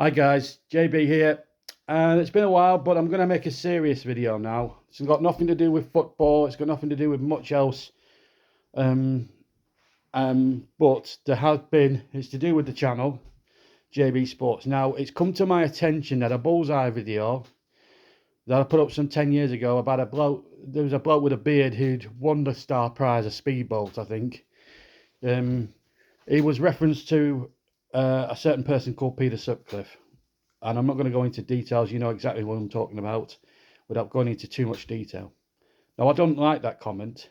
Hi guys, JB here, and it's been a while, but I'm going to make a serious video now. It's got nothing to do with football, it's got nothing to do with much else, um, but there has been, it's to do with the channel, JB Sports. Now, it's come to my attention that a bullseye video that I put up some 10 years ago about a bloke, there was a bloke with a beard who'd won the Star Prize, a speedboat, I think. He was referenced to a certain person called Peter Sutcliffe. And I'm not going to go into details, you know exactly what I'm talking about, without going into too much detail. Now, I don't like that comment.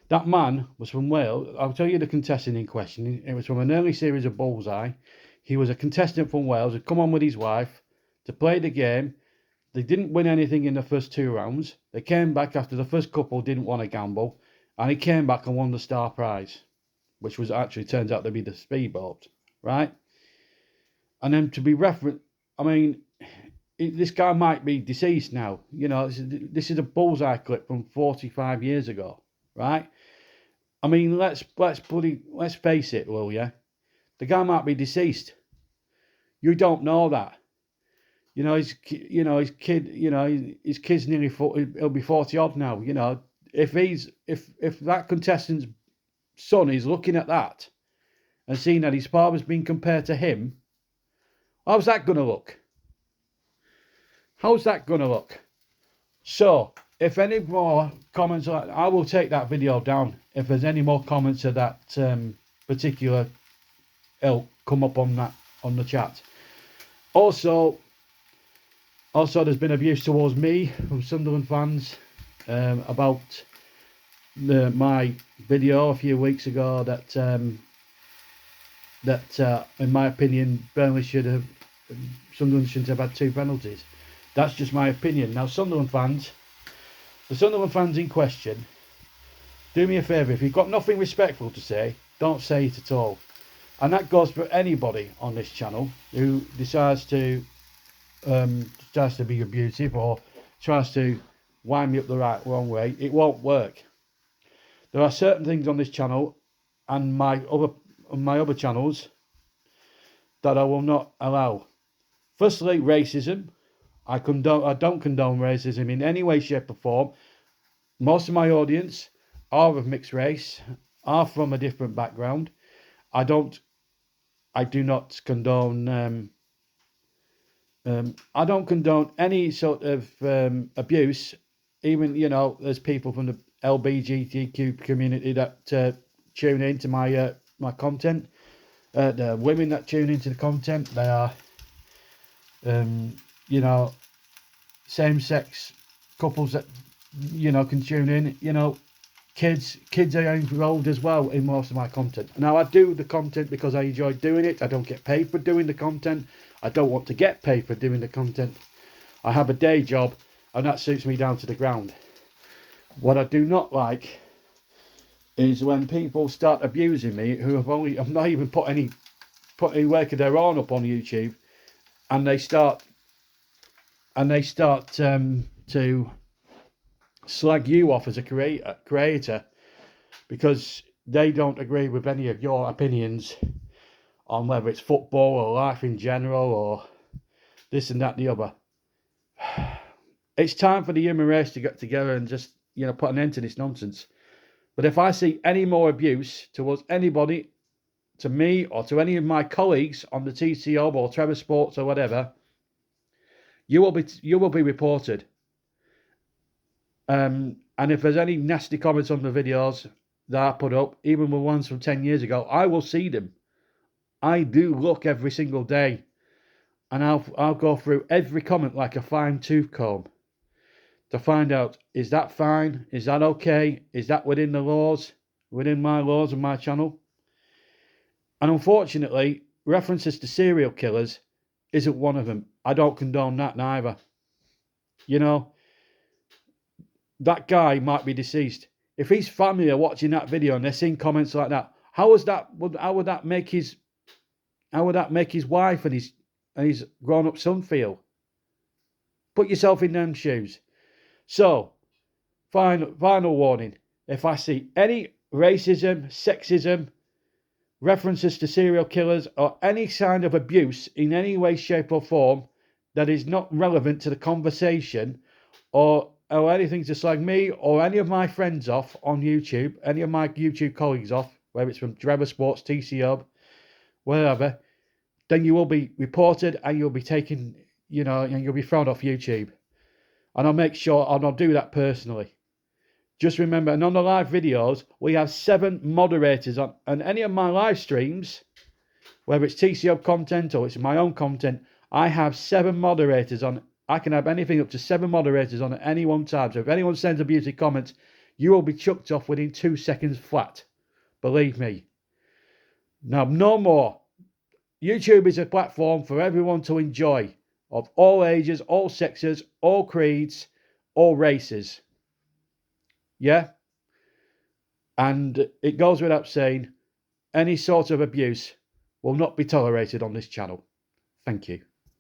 That man was from Wales. I'll tell you the contestant in question. It was from an early series of Bullseye. He was a contestant from Wales who'd come on with his wife to play the game. They didn't win anything in the first 2 rounds. They came back after the first couple didn't want to gamble. And he came back and won the Star Prize, which was actually turns out to be the speedboat, right? And then to be referenced, I mean, this guy might be deceased now. You know, this is a bullseye clip from 45 years ago, right? I mean, let's face it, will you? The guy might be deceased. You don't know that. You know, his kid's nearly 40, he'll be 40 odd now. You know, if that contestant's son is looking at that and seeing that his father's been compared to him, how's that going to look? How's that going to look? So, if any more comments, I will take that video down. If there's any more comments of that particular ilk come up on the chat. Also, there's been abuse towards me from Sunderland fans about my video a few weeks ago that in my opinion, Sunderland shouldn't have had 2 penalties. That's just my opinion. Now, the Sunderland fans in question, do me a favour. If you've got nothing respectful to say, don't say it at all. And that goes for anybody on this channel who decides to be abusive or tries to wind me up the wrong way. It won't work. There are certain things on this channel and my other channels that I will not allow. Firstly, racism. I don't condone racism in any way, shape or form. Most of my audience are of mixed race, are from a different background. I do not condone I don't condone any sort of abuse. Even, you know, there's people from the LGBTQ community that tune into my content. The women that tune into the content, they are you know, same-sex couples that, you know, can tune in. You know, kids are involved as well in most of my content. Now, I do the content because I enjoy doing it. I don't get paid for doing the content. I don't want to get paid for doing the content. I have a day job, and that suits me down to the ground. What I do not like is when people start abusing me who I've not even put any work of their own up on YouTube, and they start to slag you off as a creator because they don't agree with any of your opinions on whether it's football or life in general or this and that and the other. It's time for the human race to get together and just, you know, put an end to this nonsense. But if I see any more abuse towards anybody, to me or to any of my colleagues on the TCO or Trevor Sports or whatever, you will be reported. And if there's any nasty comments on the videos that I put up, even the ones from 10 years ago, I will see them. I do look every single day, and I'll go through every comment like a fine-tooth comb to find out, is that fine? Is that okay? Is that within the laws? Within my laws and my channel? And unfortunately, references to serial killers isn't one of them. I don't condone that neither. You know, that guy might be deceased. If his family are watching that video and they're seeing comments like that, how would that make his wife and his grown-up son feel? Put yourself in them shoes. So, final warning. If I see any racism, sexism, references to serial killers, or any sign of abuse in any way, shape, or form that is not relevant to the conversation, or anything to slag me or any of my friends off on YouTube, any of my YouTube colleagues off, whether it's from Driver Sports, TC Hub, wherever, then you will be reported and you'll be taken, and you'll be thrown off YouTube. And I'll make sure, and I'll do that personally. Just remember, and on the live videos, we have 7 moderators on, and any of my live streams, whether it's TC Hub content or it's my own content, I have 7 moderators on. I can have anything up to 7 moderators on at any one time. So if anyone sends abusive comments, you will be chucked off within 2 seconds flat. Believe me. Now, no more. YouTube is a platform for everyone to enjoy, of all ages, all sexes, all creeds, all races. Yeah? And it goes without saying, any sort of abuse will not be tolerated on this channel. Thank you.